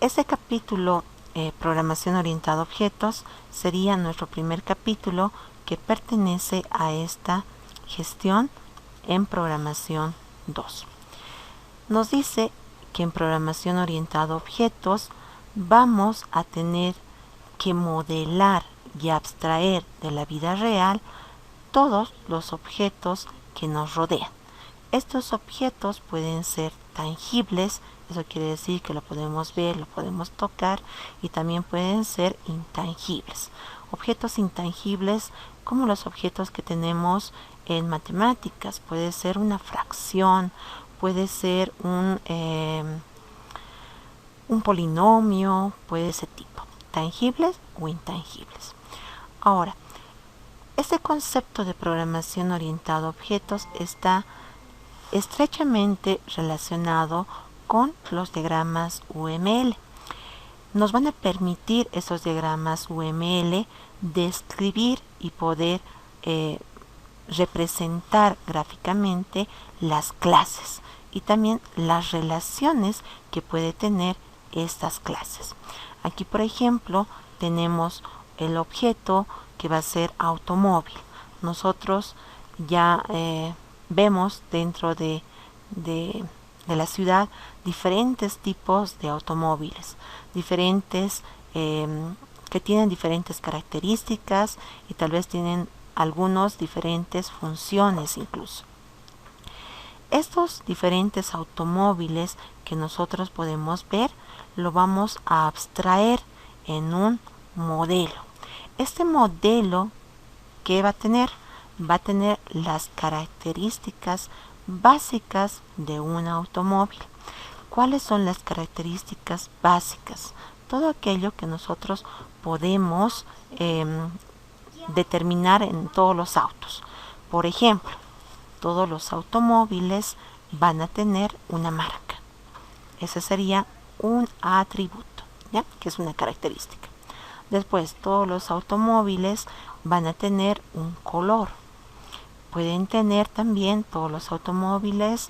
Este capítulo, Programación orientada a objetos, sería nuestro primer capítulo que pertenece a esta gestión en programación 2. Nos dice que en programación orientada a objetos vamos a tener que modelar y abstraer de la vida real todos los objetos que nos rodean. Estos objetos pueden ser tangibles, eso quiere decir que lo podemos ver, lo podemos tocar, y también pueden ser intangibles. Objetos intangibles como los objetos que tenemos en matemáticas, puede ser una fracción, puede ser un polinomio, puede ser tipo, tangibles o intangibles. Ahora, este concepto de programación orientada a objetos está estrechamente relacionado con los diagramas UML. Nos van a permitir esos diagramas UML describir y poder representar gráficamente las clases y también las relaciones que puede tener estas clases. Aquí, por ejemplo, tenemos el objeto que va a ser automóvil. Nosotros ya vemos dentro de la ciudad diferentes tipos de automóviles, diferentes que tienen diferentes características y tal vez tienen algunos diferentes funciones incluso. Estos diferentes automóviles que nosotros podemos ver lo vamos a abstraer en un modelo. Este modelo, ¿qué va a tener? Va a tener las características básicas de un automóvil. ¿Cuáles son las características básicas? Todo aquello que nosotros podemos determinar en todos los autos. Por ejemplo, todos los automóviles van a tener una marca. Ese sería un atributo, ¿ya? Que es una característica. Después, todos los automóviles van a tener un color. Pueden tener también todos los automóviles,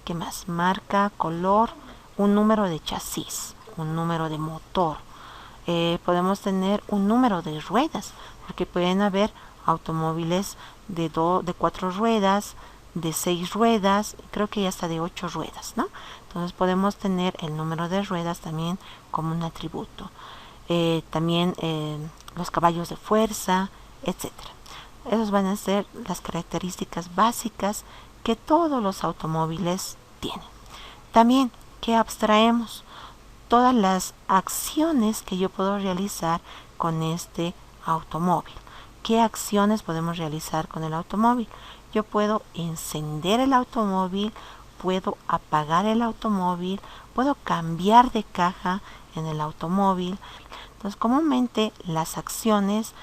¿qué más? Marca, color, un número de chasis, un número de motor. Podemos tener un número de ruedas, porque pueden haber automóviles de 4 ruedas, de 6 ruedas, creo que ya hasta de 8 ruedas, ¿no? Entonces podemos tener el número de ruedas también como un atributo. También los caballos de fuerza, etcétera. Esas van a ser las características básicas que todos los automóviles tienen. También, ¿qué abstraemos? Todas las acciones que yo puedo realizar con este automóvil. ¿Qué acciones podemos realizar con el automóvil? Yo puedo encender el automóvil, puedo apagar el automóvil, puedo cambiar de caja en el automóvil. Entonces, comúnmente las acciones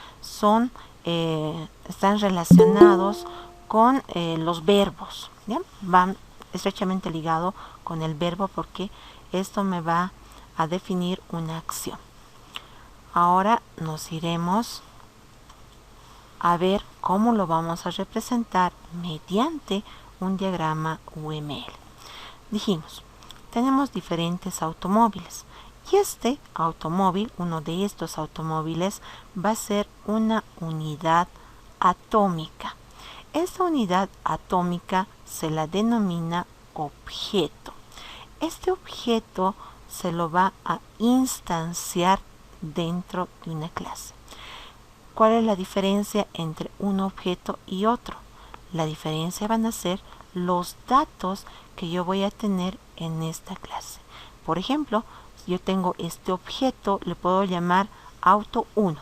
están relacionados con los verbos, ¿ya? Van estrechamente ligado con el verbo porque esto me va a definir una acción. Ahora nos iremos a ver cómo lo vamos a representar mediante un diagrama UML. Dijimos, tenemos diferentes automóviles y este automóvil, uno de estos automóviles, va a ser una unidad atómica. Esta unidad atómica se la denomina objeto. Este objeto se lo va a instanciar dentro de una clase. ¿Cuál es la diferencia entre un objeto y otro? La diferencia van a ser los datos que yo voy a tener en esta clase. Por ejemplo, si yo tengo este objeto, le puedo llamar auto 1.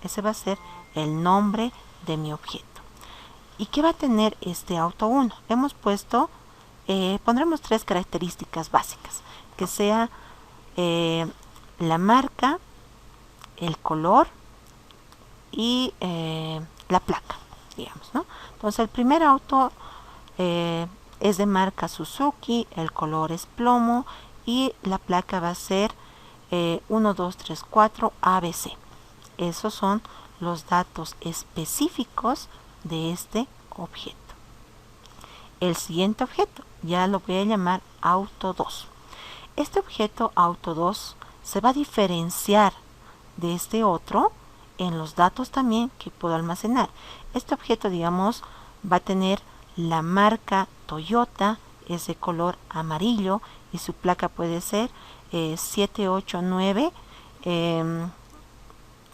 Ese va a ser el nombre de mi objeto. ¿Y qué va a tener este auto 1? Hemos puesto, pondremos 3 características básicas, que sea la marca, el color y la placa, digamos, ¿no? Entonces el primer auto es de marca Suzuki, el color es plomo y la placa va a ser 1, 2, 3, 4 ABC. Esos son los datos específicos de este objeto. El siguiente objeto ya lo voy a llamar auto 2. Este objeto auto 2 se va a diferenciar de este otro en los datos también que puedo almacenar. Este objeto, digamos, va a tener la marca Toyota, es de color amarillo y su placa puede ser 789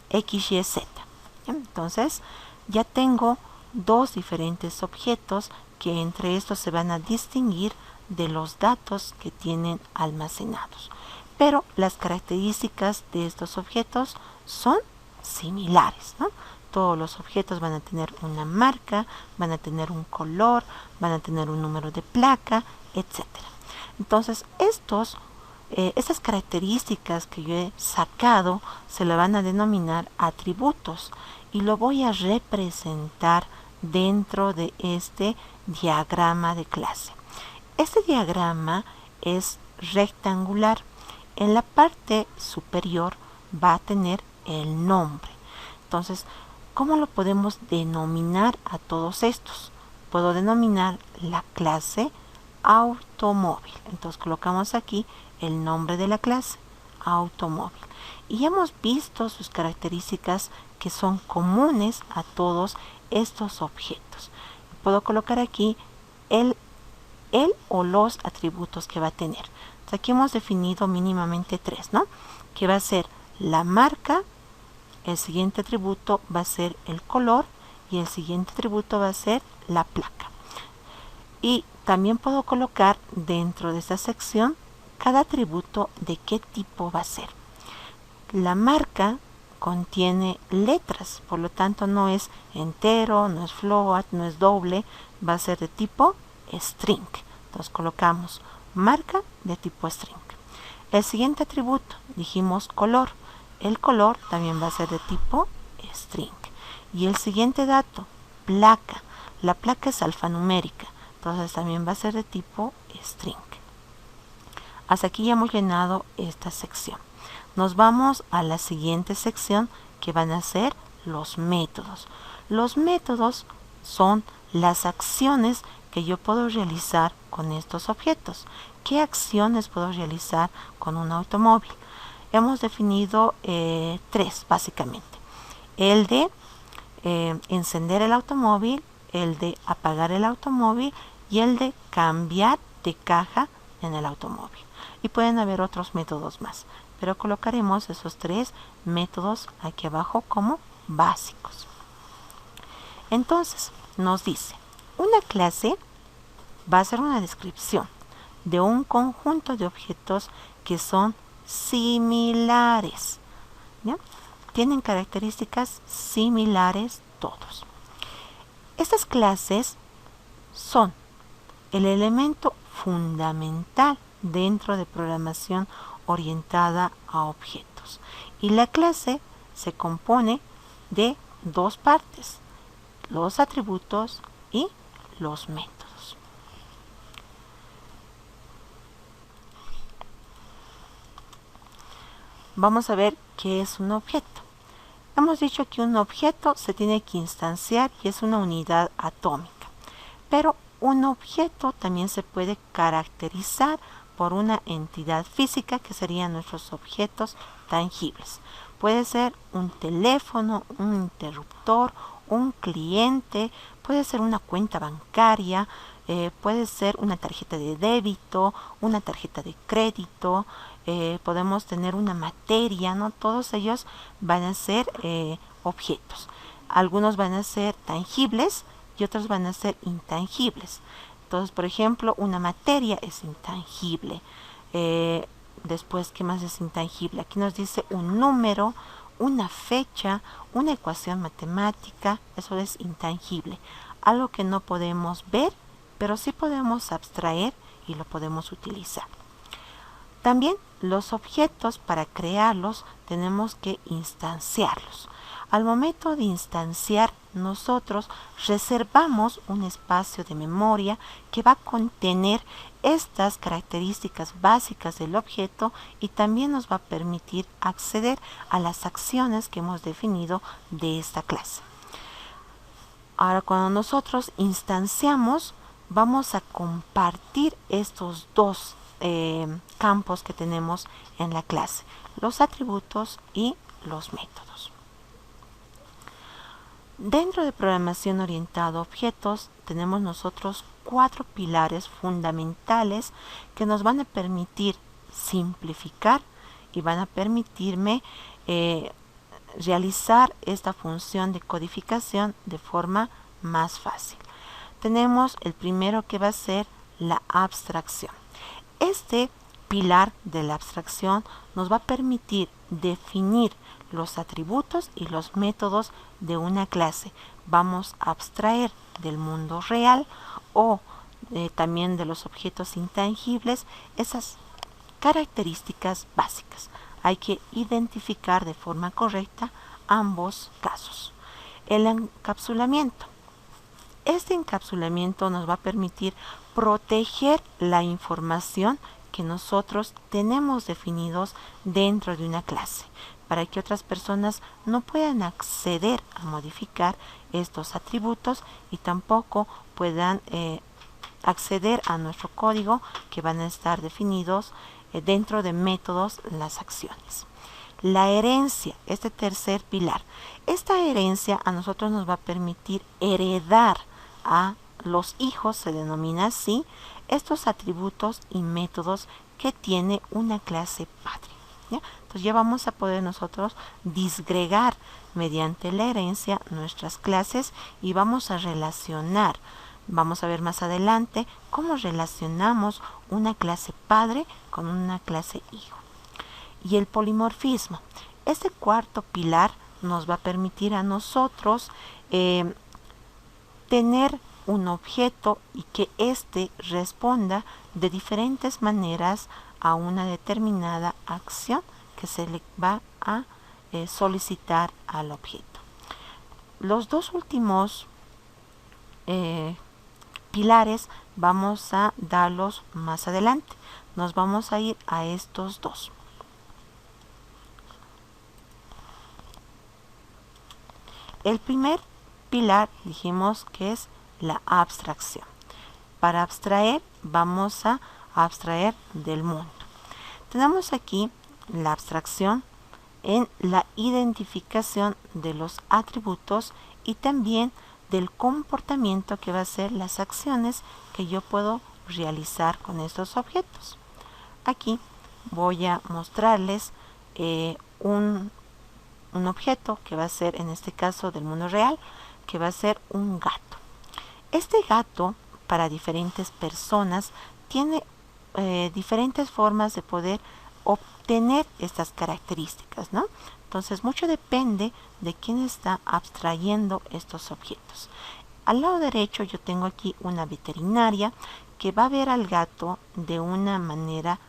XYZ. Entonces ya tengo dos diferentes objetos que entre estos se van a distinguir de los datos que tienen almacenados. Pero las características de estos objetos son similares, ¿no? Todos los objetos van a tener una marca, van a tener un color, van a tener un número de placa, etc. Entonces, estas características que yo he sacado se le van a denominar atributos y lo voy a representar dentro de este diagrama de clase. Este diagrama es rectangular. En la parte superior va a tener el nombre. Entonces, ¿cómo lo podemos denominar a todos estos? Puedo denominar la clase automóvil. Entonces colocamos aquí el nombre de la clase, automóvil. Y hemos visto sus características que son comunes a todos estos objetos. Puedo colocar aquí el o los atributos que va a tener. Entonces aquí hemos definido mínimamente tres, ¿no? Que va a ser la marca, el siguiente atributo va a ser el color y el siguiente atributo va a ser la placa. Y también puedo colocar dentro de esta sección cada atributo de qué tipo va a ser. La marca contiene letras, por lo tanto no es entero, no es float, no es doble, va a ser de tipo string. Entonces colocamos marca de tipo string. El siguiente atributo, dijimos color. El color también va a ser de tipo string. Y el siguiente dato, placa. La placa es alfanumérica, entonces también va a ser de tipo string. Hasta aquí ya hemos llenado esta sección. Nos vamos a la siguiente sección que van a ser los métodos. Los métodos son las acciones que yo puedo realizar con estos objetos. ¿Qué acciones puedo realizar con un automóvil? Hemos definido tres básicamente. El de encender el automóvil, el de apagar el automóvil y el de cambiar de caja en el automóvil. Y pueden haber otros métodos más, pero colocaremos esos tres métodos aquí abajo como básicos. Entonces, nos dice, una clase va a ser una descripción de un conjunto de objetos que son similares. ¿Ya? Tienen características similares todos. Estas clases son el elemento fundamental dentro de programación orientada a objetos. Y la clase se compone de dos partes, los atributos y los métodos. Vamos a ver qué es un objeto. Hemos dicho que un objeto se tiene que instanciar y es una unidad atómica. Pero un objeto también se puede caracterizar por una entidad física que serían nuestros objetos tangibles. Puede ser un teléfono, un interruptor, un cliente, puede ser una cuenta bancaria, puede ser una tarjeta de débito, una tarjeta de crédito, podemos tener una materia, ¿no? Todos ellos van a ser objetos. Algunos van a ser tangibles y otros van a ser intangibles. Entonces, por ejemplo, una materia es intangible. Después, ¿qué más es intangible? Aquí nos dice un número, una fecha, una ecuación matemática. Eso es intangible. Algo que no podemos ver, pero sí podemos abstraer y lo podemos utilizar. También los objetos, para crearlos, tenemos que instanciarlos. Al momento de instanciar, nosotros reservamos un espacio de memoria que va a contener estas características básicas del objeto y también nos va a permitir acceder a las acciones que hemos definido de esta clase. Ahora, cuando nosotros instanciamos, vamos a compartir estos dos campos que tenemos en la clase, los atributos y los métodos. Dentro de programación orientada a objetos tenemos nosotros 4 pilares fundamentales que nos van a permitir simplificar y van a permitirme realizar esta función de codificación de forma más fácil. Tenemos el primero, que va a ser la abstracción. Este pilar de la abstracción nos va a permitir definir los atributos y los métodos de una clase. Vamos a abstraer del mundo real o también de los objetos intangibles esas características básicas. Hay que identificar de forma correcta ambos casos. El encapsulamiento. Este encapsulamiento nos va a permitir proteger la información que nosotros tenemos definidos dentro de una clase, para que otras personas no puedan acceder a modificar estos atributos y tampoco puedan acceder a nuestro código, que van a estar definidos dentro de métodos, las acciones. La herencia, este tercer pilar. Esta herencia a nosotros nos va a permitir heredar a los hijos, se denomina así, estos atributos y métodos que tiene una clase padre. ¿Ya? Entonces ya vamos a poder nosotros disgregar mediante la herencia nuestras clases y vamos a relacionar. Vamos a ver más adelante cómo relacionamos una clase padre con una clase hijo. Y el polimorfismo. Este cuarto pilar nos va a permitir a nosotros tener un objeto y que éste responda de diferentes maneras a una determinada acción que se le va a solicitar al objeto. Los dos últimos pilares vamos a darlos más adelante. Nos vamos a ir a estos dos. El primer pilar dijimos que es la abstracción. Para abstraer vamos a abstraer del mundo. Tenemos aquí la abstracción en la identificación de los atributos y también del comportamiento que va a ser las acciones que yo puedo realizar con estos objetos. Aquí voy a mostrarles un objeto que va a ser, en este caso del mundo real, que va a ser un gato. Este gato, para diferentes personas, tiene diferentes formas de poder obtener estas características, ¿no? Entonces, mucho depende de quién está abstrayendo estos objetos. Al lado derecho yo tengo aquí una veterinaria que va a ver al gato de una manera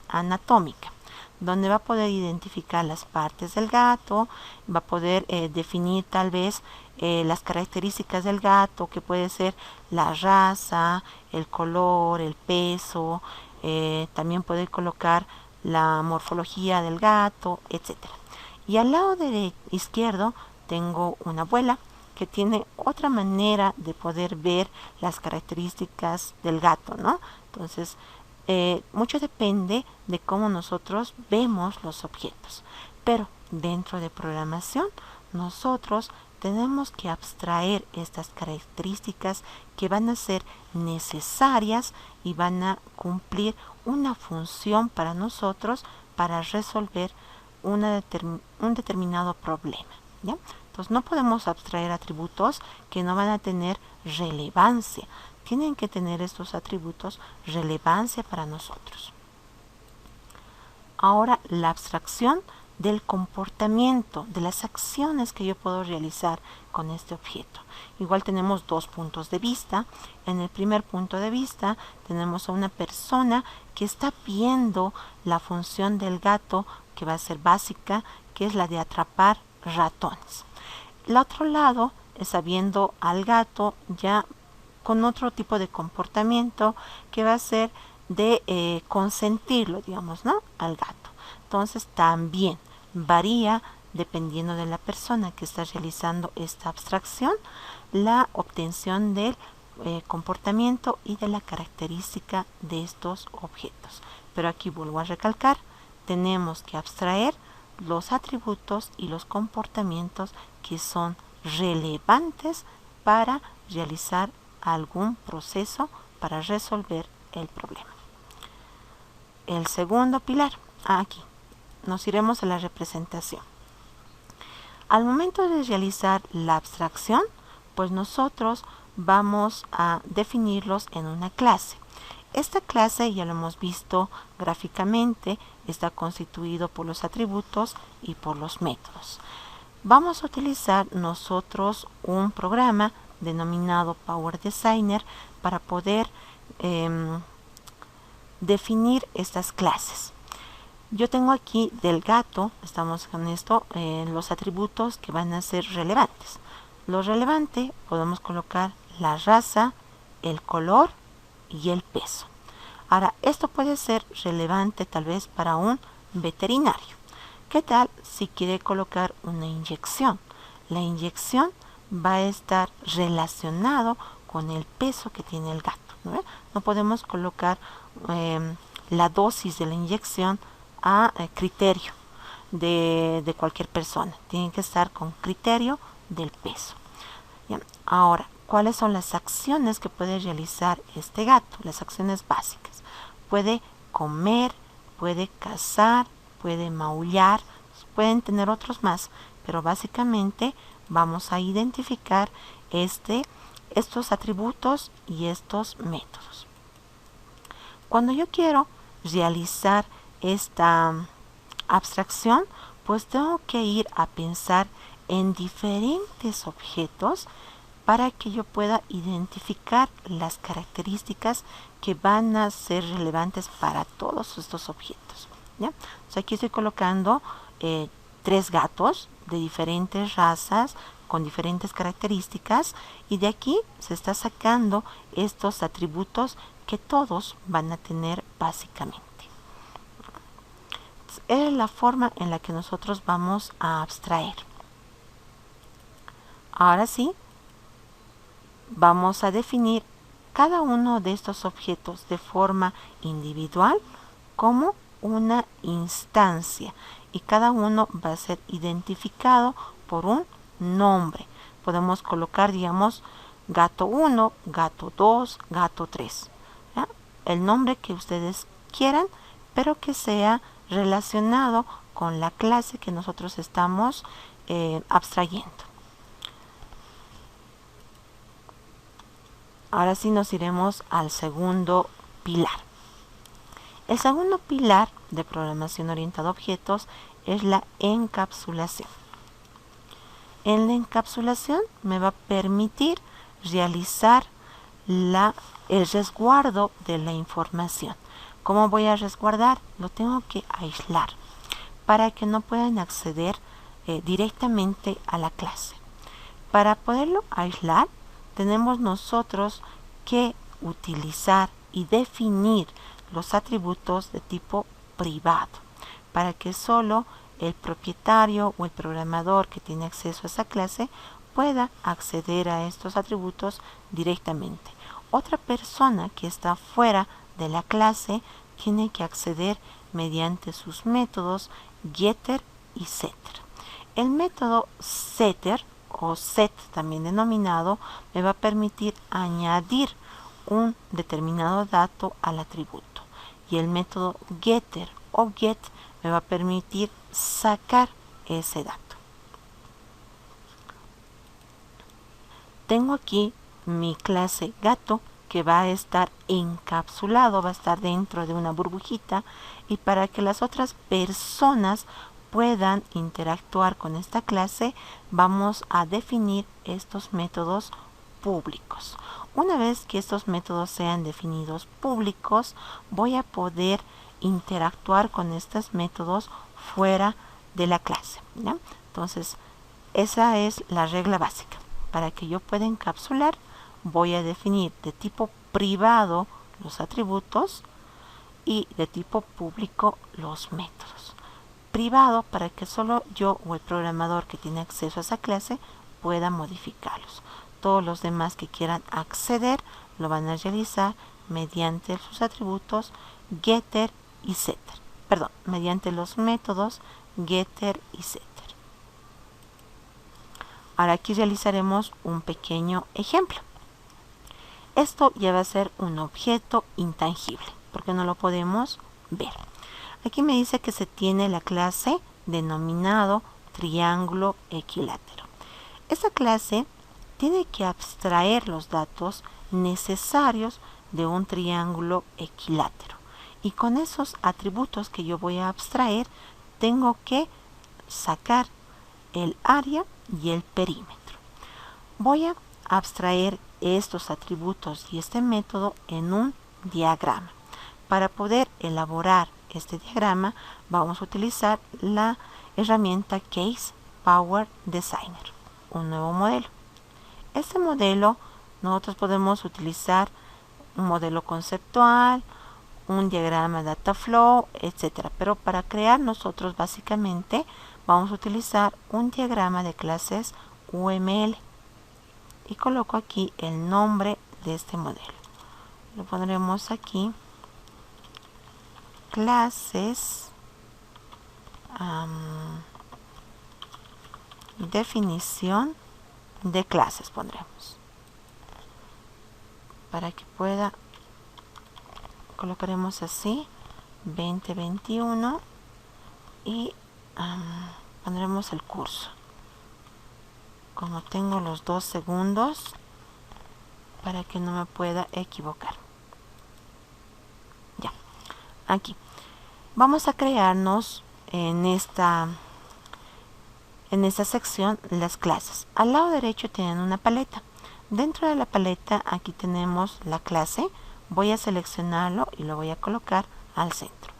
anatómica, donde va a poder identificar las partes del gato, va a poder definir tal vez las características del gato, que puede ser la raza, el color, el peso, también puede colocar la morfología del gato, etc. Y al lado izquierdo tengo una abuela que tiene otra manera de poder ver las características del gato, ¿no? Entonces, mucho depende de cómo nosotros vemos los objetos. Pero dentro de programación, nosotros tenemos que abstraer estas características que van a ser necesarias y van a cumplir una función para nosotros para resolver un determinado problema, ¿ya? Entonces no podemos abstraer atributos que no van a tener relevancia. Tienen que tener estos atributos relevancia para nosotros. Ahora, la abstracción del comportamiento, de las acciones que yo puedo realizar con este objeto. Igual tenemos dos puntos de vista. En el primer punto de vista tenemos a una persona que está viendo la función del gato, que va a ser básica, que es la de atrapar ratones. El otro lado está viendo al gato ya con otro tipo de comportamiento, que va a ser de consentirlo, digamos, ¿no? Al gato. Entonces también varía, dependiendo de la persona que está realizando esta abstracción, la obtención del comportamiento y de la característica de estos objetos. Pero aquí vuelvo a recalcar, tenemos que abstraer los atributos y los comportamientos que son relevantes para realizar algún proceso para resolver el problema. El segundo pilar, aquí, nos iremos a la representación. Al momento de realizar la abstracción, pues nosotros vamos a definirlos en una clase. Esta clase, ya lo hemos visto gráficamente, está constituido por los atributos y por los métodos. Vamos a utilizar nosotros un programa denominado Power Designer para poder definir estas clases. Yo tengo aquí del gato, estamos con esto, los atributos que van a ser relevantes. Lo relevante podemos colocar la raza, el color y el peso. Ahora, esto puede ser relevante tal vez para un veterinario. ¿Qué tal si quiere colocar una inyección? La inyección va a estar relacionado con el peso que tiene el gato, ¿no? No podemos colocar la dosis de la inyección a criterio de cualquier persona. Tiene que estar con criterio del peso. Bien. Ahora, ¿cuáles son las acciones que puede realizar este gato? Las acciones básicas. Puede comer, puede cazar, puede maullar, pueden tener otros más, pero básicamente vamos a identificar estos atributos y estos métodos. Cuando yo quiero realizar esta abstracción, pues tengo que ir a pensar en diferentes objetos para que yo pueda identificar las características que van a ser relevantes para todos estos objetos, ¿ya? O sea, aquí estoy colocando 3 gatos de diferentes razas con diferentes características, y de aquí se está sacando estos atributos que todos van a tener básicamente. Es la forma en la que nosotros vamos a abstraer. Ahora sí, vamos a definir cada uno de estos objetos de forma individual como una instancia, y cada uno va a ser identificado por un nombre. Podemos colocar, digamos, gato 1, gato 2, gato 3. ¿Ya? El nombre que ustedes quieran, pero que sea relacionado con la clase que nosotros estamos abstrayendo. Ahora sí nos iremos al segundo pilar. El segundo pilar de programación orientada a objetos es la encapsulación. En la encapsulación me va a permitir realizar el resguardo de la información. ¿Cómo voy a resguardar? Lo tengo que aislar para que no puedan acceder directamente a la clase. Para poderlo aislar, tenemos nosotros que utilizar y definir los atributos de tipo privado, para que solo el propietario o el programador que tiene acceso a esa clase pueda acceder a estos atributos directamente. Otra persona que está fuera de la clase tiene que acceder mediante sus métodos getter y setter. El método setter, o set también denominado, me va a permitir añadir un determinado dato al atributo, y el método getter o get me va a permitir sacar ese dato. Tengo aquí mi clase gato, que va a estar encapsulado, va a estar dentro de una burbujita, y para que las otras personas puedan interactuar con esta clase, vamos a definir estos métodos públicos. Una vez que estos métodos sean definidos públicos, voy a poder interactuar con estos métodos fuera de la clase, ¿ya? Entonces, esa es la regla básica. Para que yo pueda encapsular, voy a definir de tipo privado los atributos y de tipo público los métodos. Privado para que solo yo o el programador que tiene acceso a esa clase pueda modificarlos. Todos los demás que quieran acceder lo van a realizar mediante sus atributos getter y setter. Perdón, mediante los métodos getter y setter. Ahora aquí realizaremos un pequeño ejemplo. Esto ya va a ser un objeto intangible, porque no lo podemos ver. Aquí me dice que se tiene la clase denominado triángulo equilátero. Esta clase tiene que abstraer los datos necesarios de un triángulo equilátero. Y con esos atributos que yo voy a abstraer, tengo que sacar el área y el perímetro. Voy a abstraer estos atributos y este método en un diagrama. Para poder elaborar este diagrama, vamos a utilizar la herramienta Case Power Designer, un nuevo modelo. Este modelo nosotros podemos utilizar un modelo conceptual, un diagrama data flow, etc. Pero para crear nosotros básicamente vamos a utilizar un diagrama de clases UML y coloco aquí el nombre de este modelo. Lo pondremos aquí, clases, definición de clases pondremos, para que pueda, colocaremos así 2021 y pondremos el curso. Como tengo los 2 segundos para que no me pueda equivocar. Ya, aquí vamos a crearnos en esta sección las clases. Al lado derecho tienen una paleta. Dentro de la paleta aquí tenemos la clase. Voy a seleccionarlo y lo voy a colocar al centro.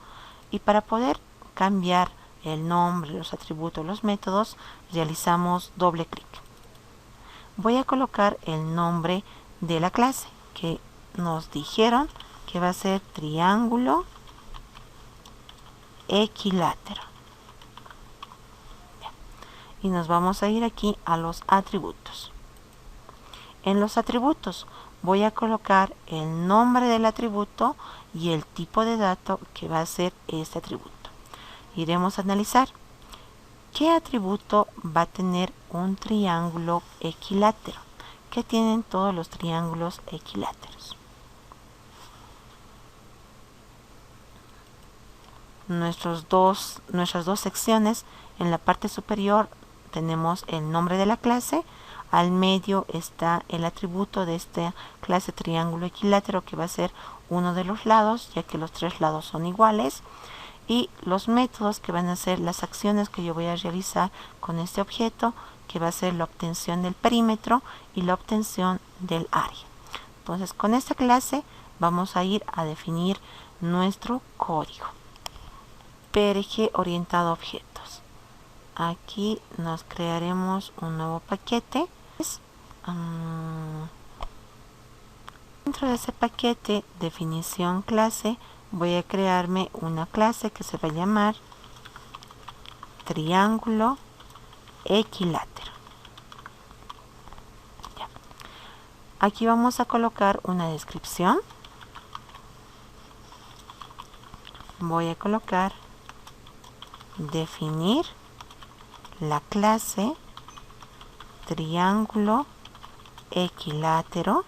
Y para poder cambiar el nombre, los atributos, los métodos, realizamos doble clic. Voy a colocar el nombre de la clase que nos dijeron que va a ser triángulo equilátero. Y nos vamos a ir aquí a los atributos. En los atributos voy a colocar el nombre del atributo y el tipo de dato que va a ser este atributo. Iremos a analizar qué atributo va a tener un triángulo equilátero. ¿Qué tienen todos los triángulos equiláteros? Nuestras dos secciones, en la parte superior tenemos el nombre de la clase, al medio está el atributo de esta clase triángulo equilátero que va a ser uno de los lados, ya que los 3 lados son iguales, y los métodos que van a ser las acciones que yo voy a realizar con este objeto, que va a ser la obtención del perímetro y la obtención del área. Entonces con esta clase vamos a ir a definir nuestro código. PRG orientado a objetos. Aquí nos crearemos un nuevo paquete. Dentro de ese paquete definición clase voy a crearme una clase que se va a llamar triángulo equilátero. Ya. Aquí vamos a colocar una descripción. Voy a colocar definir la clase triángulo equilátero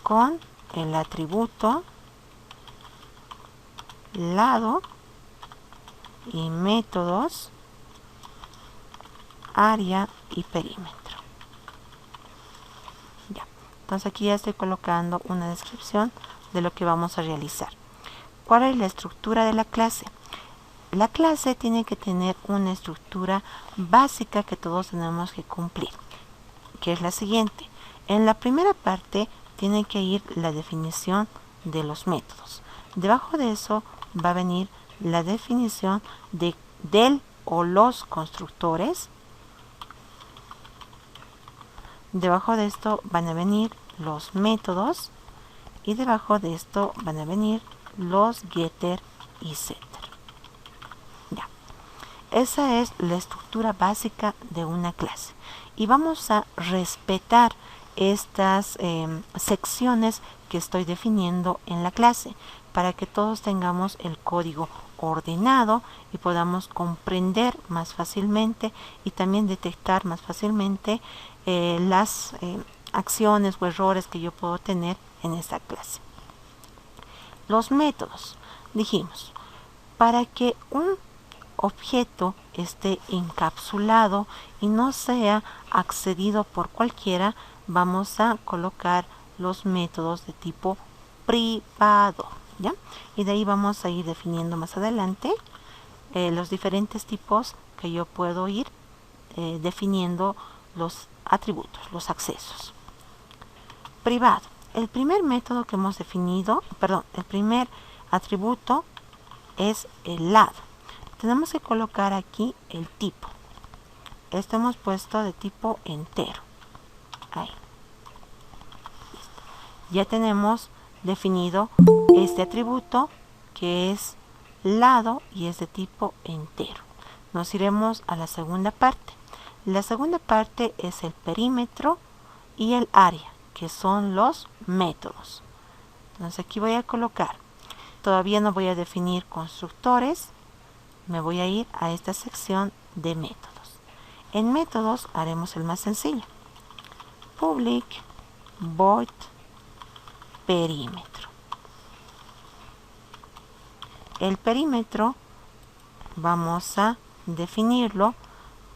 con el atributo lado y métodos área y perímetro. Ya, entonces aquí ya estoy colocando una descripción de lo que vamos a realizar. ¿Cuál es la estructura de la clase? La clase tiene que tener una estructura básica que todos tenemos que cumplir, que es la siguiente. En la primera parte tiene que ir la definición de los métodos. Debajo de eso va a venir la definición del o los constructores. Debajo de esto van a venir los métodos y debajo de esto van a venir los getter y setter. Ya. Esa es la estructura básica de una clase. Y vamos a respetar estas secciones que estoy definiendo en la clase, para que todos tengamos el código ordenado y podamos comprender más fácilmente y también detectar más fácilmente las acciones o errores que yo puedo tener en esta clase. Los métodos. Dijimos, para que un objeto esté encapsulado y no sea accedido por cualquiera, vamos a colocar los métodos de tipo privado, ¿ya? Y de ahí vamos a ir definiendo más adelante los diferentes tipos que yo puedo ir definiendo los atributos, los accesos. Privado. El primer método que hemos definido, el primer atributo es el lado. Tenemos que colocar aquí el tipo. Esto hemos puesto de tipo entero. Ahí. Listo. Ya tenemos definido este atributo que es lado y es de tipo entero. Nos iremos a la segunda parte. La segunda parte es el perímetro y el área, que son los métodos. Entonces aquí voy a colocar, todavía no voy a definir constructores, me voy a ir a esta sección de métodos. En métodos haremos el más sencillo. Public void perímetro. El perímetro vamos a definirlo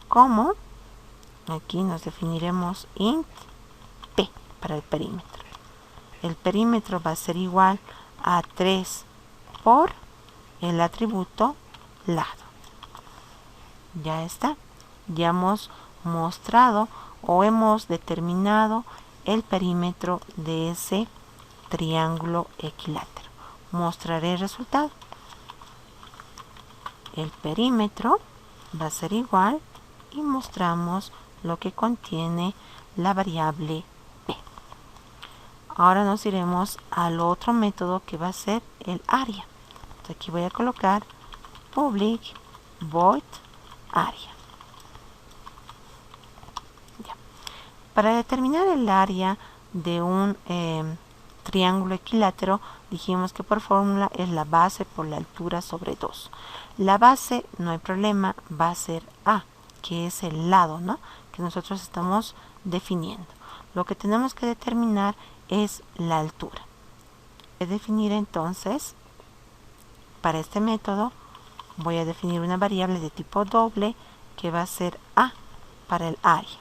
como, aquí nos definiremos int p para el perímetro. El perímetro va a ser igual a 3 por el atributo lado. Ya está. Ya hemos mostrado o hemos determinado el perímetro de ese triángulo equilátero. Mostraré el resultado. El perímetro va a ser igual y mostramos lo que contiene la variable p. Ahora nos iremos al otro método que va a ser el área. Entonces aquí voy a colocar public void área. Ya. Para determinar el área de un triángulo equilátero, dijimos que por fórmula es la base por la altura sobre 2. La base, no hay problema, va a ser A, que es el lado, ¿no?, que nosotros estamos definiendo. Lo que tenemos que determinar es la altura. Voy a definir entonces, para este método, voy a definir una variable de tipo doble que va a ser A para el área.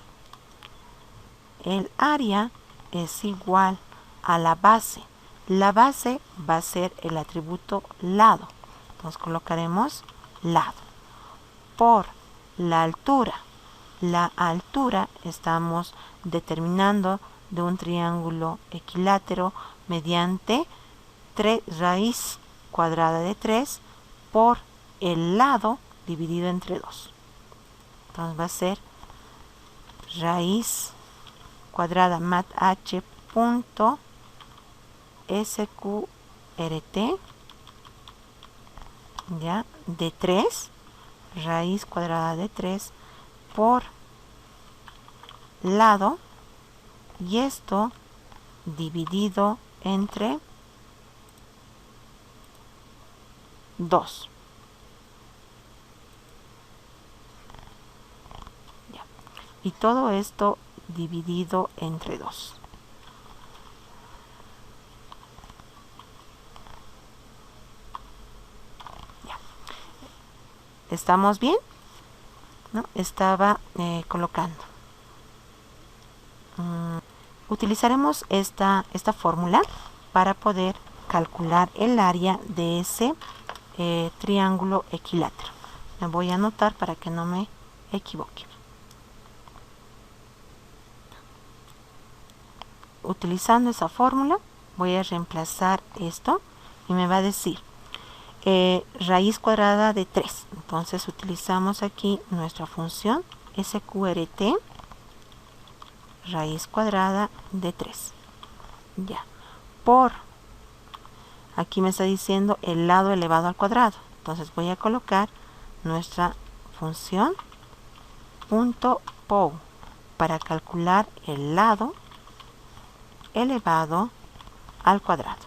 El área es igual a la base. La base va a ser el atributo lado. Entonces colocaremos lado. Por la altura. La altura estamos determinando de un triángulo equilátero mediante raíz cuadrada de 3 por el lado dividido entre 2. Entonces va a ser raíz cuadrada math punto sqrt, ya, de 3, raíz cuadrada de 3 por lado, y esto dividido entre 2. Ya. Y todo esto dividido entre 2. Ya. ¿Estamos bien? ¿No? Estaba colocando. Utilizaremos esta fórmula para poder calcular el área de ese triángulo equilátero. Me voy a anotar para que no me equivoque. Utilizando esa fórmula voy a reemplazar esto y me va a decir raíz cuadrada de 3. Entonces utilizamos aquí nuestra función sqrt raíz cuadrada de 3. Ya. Por, aquí me está diciendo el lado elevado al cuadrado. Entonces voy a colocar nuestra función punto pow para calcular el lado elevado al cuadrado.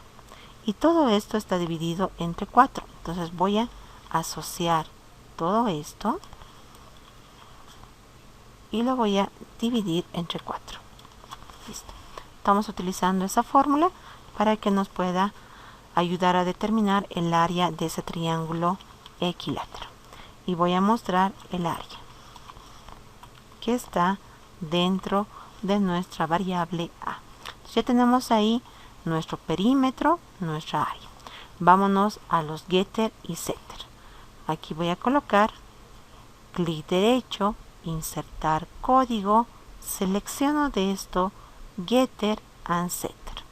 Y todo esto está dividido entre 4. Entonces voy a asociar todo esto y lo voy a dividir entre 4. Listo. Estamos utilizando esa fórmula para que nos pueda ayudar a determinar el área de ese triángulo equilátero. Y voy a mostrar el área que está dentro de nuestra variable A. Entonces ya tenemos ahí nuestro perímetro, nuestra área. Vámonos a los getter y setter. Aquí voy a colocar clic derecho, insertar código, selecciono de esto getter and setter.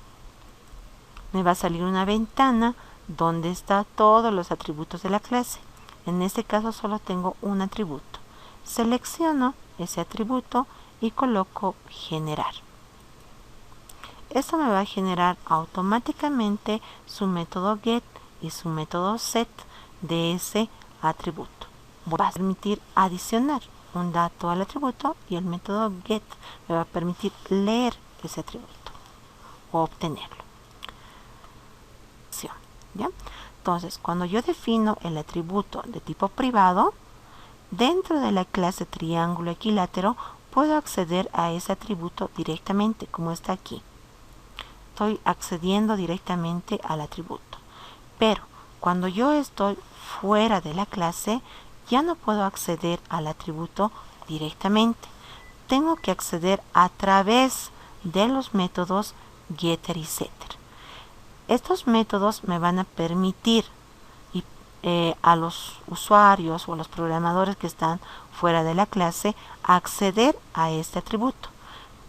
Me va a salir una ventana donde está todos los atributos de la clase. En este caso solo tengo un atributo. Selecciono ese atributo y coloco generar. Esto me va a generar automáticamente su método get y su método set de ese atributo. Voy a permitir adicionar un dato al atributo y el método get me va a permitir leer ese atributo o obtenerlo. ¿Ya? Entonces, cuando yo defino el atributo de tipo privado, dentro de la clase triángulo equilátero puedo acceder a ese atributo directamente, como está aquí. Estoy accediendo directamente al atributo. Pero cuando yo estoy fuera de la clase, ya no puedo acceder al atributo directamente. Tengo que acceder a través de los métodos getter y setter. Estos métodos me van a permitir a los usuarios o a los programadores que están fuera de la clase acceder a este atributo.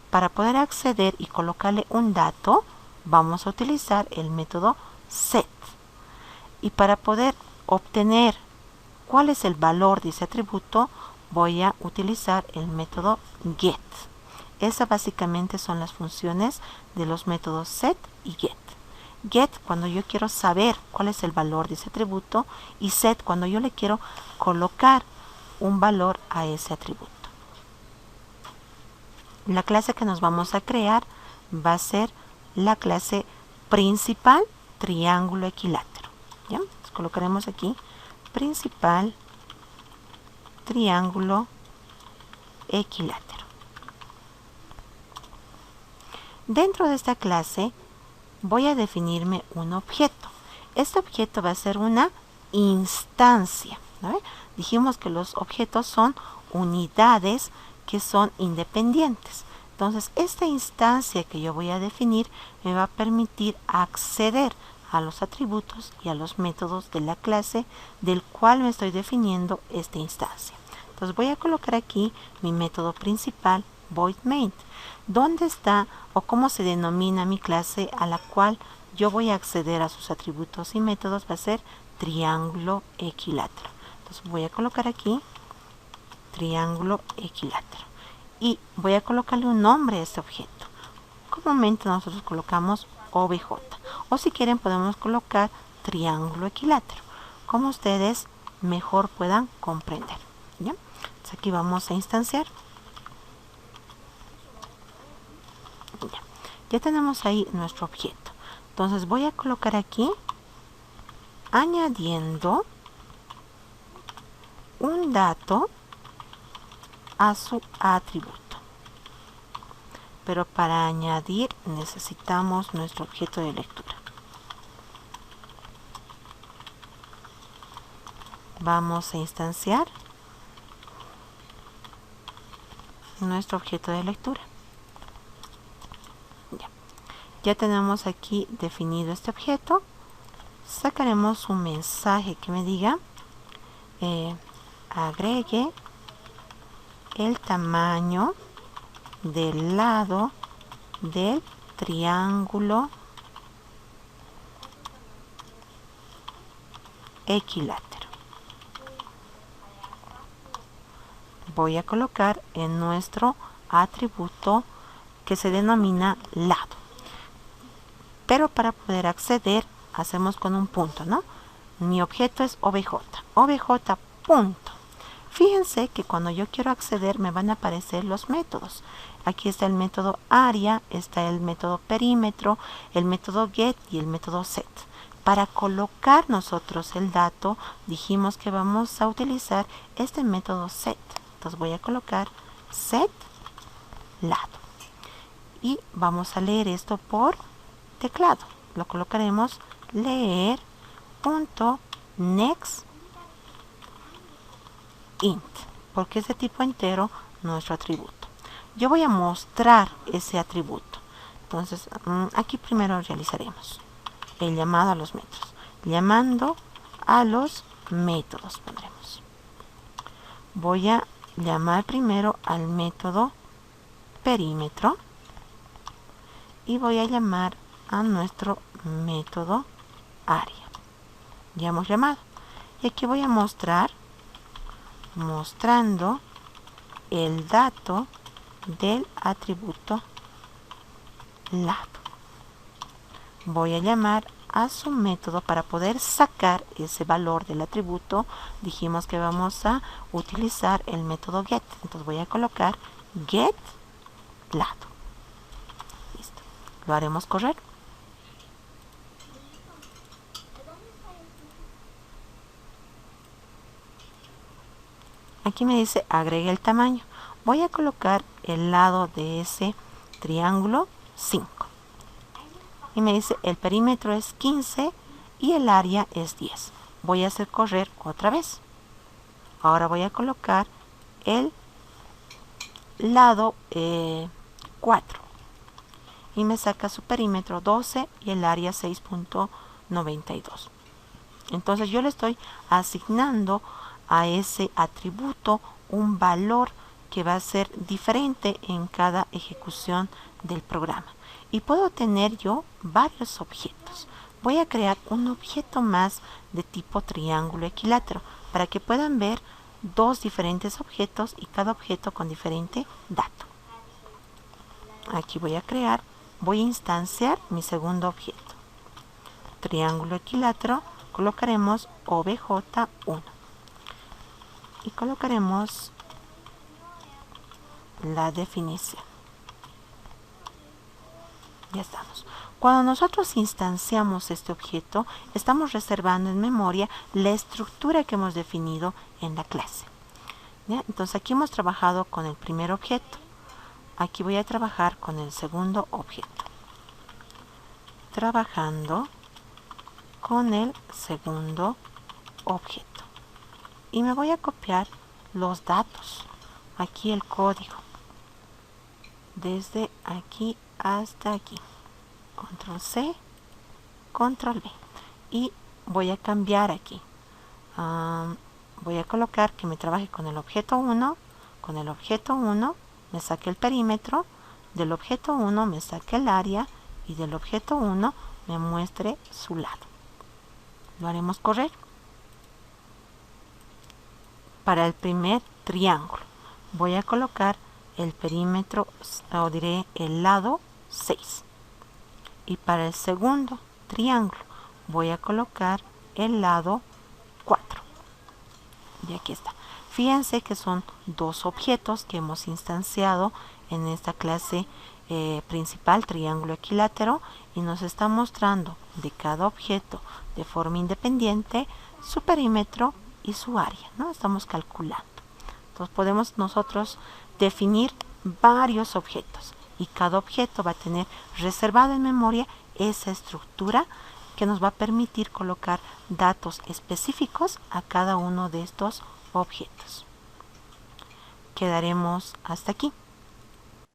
Para poder acceder y colocarle un dato, vamos a utilizar el método set. Y para poder obtener cuál es el valor de ese atributo, voy a utilizar el método get. Esas básicamente son las funciones de los métodos set y get. Get cuando yo quiero saber cuál es el valor de ese atributo y set cuando yo le quiero colocar un valor a ese atributo. La clase que nos vamos a crear va a ser la clase principal triángulo equilátero. ¿Ya? Entonces colocaremos aquí principal triángulo equilátero. Dentro de esta clase voy a definirme un objeto. Este objeto va a ser una instancia, ¿no? Dijimos que los objetos son unidades que son independientes. Entonces, esta instancia que yo voy a definir me va a permitir acceder a los atributos y a los métodos de la clase del cual me estoy definiendo esta instancia. Entonces, voy a colocar aquí mi método principal, void main. ¿Dónde está o cómo se denomina mi clase a la cual yo voy a acceder a sus atributos y métodos? Va a ser triángulo equilátero. Entonces voy a colocar aquí triángulo equilátero y voy a colocarle un nombre a este objeto. Comúnmente nosotros colocamos OBJ o si quieren podemos colocar triángulo equilátero, como ustedes mejor puedan comprender. ¿Ya? Entonces aquí vamos a instanciar. Ya tenemos ahí nuestro objeto. Entonces voy a colocar aquí añadiendo un dato a su atributo. Pero para añadir necesitamos nuestro objeto de lectura. Vamos a instanciar nuestro objeto de lectura. Ya tenemos aquí definido este objeto. Sacaremos un mensaje que me diga agregue el tamaño del lado del triángulo equilátero. Voy a colocar en nuestro atributo que se denomina lado. Pero para poder acceder, hacemos con un punto, ¿no? Mi objeto es OBJ. OBJ punto. Fíjense que cuando yo quiero acceder me van a aparecer los métodos. Aquí está el método área, está el método perímetro, el método get y el método set. Para colocar nosotros el dato, dijimos que vamos a utilizar este método set. Entonces voy a colocar set lado. Y vamos a leer esto por teclado. Lo colocaremos leer.next int, porque es de tipo entero nuestro atributo. Yo voy a mostrar ese atributo. Entonces, aquí primero realizaremos el llamado a los métodos. Llamando a los métodos pondremos. Voy a llamar primero al método perímetro y voy a llamar a nuestro método área. Ya hemos llamado. Y aquí voy a mostrando el dato del atributo lado. Voy a llamar a su método para poder sacar ese valor del atributo. Dijimos que vamos a utilizar el método get. Entonces voy a colocar get lado. Listo. Lo haremos correr. Aquí me dice agregue el tamaño. Voy a colocar el lado de ese triángulo 5. Y me dice el perímetro es 15 y el área es 10. Voy a hacer correr otra vez. Ahora voy a colocar el lado 4. Y me saca su perímetro 12 y el área 6.92. Entonces yo le estoy asignando a ese atributo un valor que va a ser diferente en cada ejecución del programa. Y puedo tener yo varios objetos. Voy a crear un objeto más de tipo triángulo equilátero para que puedan ver dos diferentes objetos y cada objeto con diferente dato. Aquí voy a instanciar mi segundo objeto. Triángulo equilátero, colocaremos obj1. Y colocaremos la definición. Ya estamos. Cuando nosotros instanciamos este objeto, estamos reservando en memoria la estructura que hemos definido en la clase. ¿Ya? Entonces aquí hemos trabajado con el primer objeto. Aquí voy a trabajar con el segundo objeto. Trabajando con el segundo objeto. Y me voy a copiar los datos. Aquí el código. Desde aquí hasta aquí. Control C, Control V. Y voy a cambiar aquí. Voy a colocar que me trabaje con el objeto 1. Con el objeto 1 me saque el perímetro. Del objeto 1 me saque el área. Y del objeto 1 me muestre su lado. Lo haremos correr. Para el primer triángulo voy a colocar el perímetro, o diré el lado 6. Y para el segundo triángulo voy a colocar el lado 4. Y aquí está. Fíjense que son dos objetos que hemos instanciado en esta clase principal, triángulo equilátero, y nos está mostrando de cada objeto de forma independiente su perímetro y su área, ¿no? Estamos calculando. Entonces podemos nosotros definir varios objetos y cada objeto va a tener reservado en memoria esa estructura que nos va a permitir colocar datos específicos a cada uno de estos objetos. Quedaremos hasta aquí.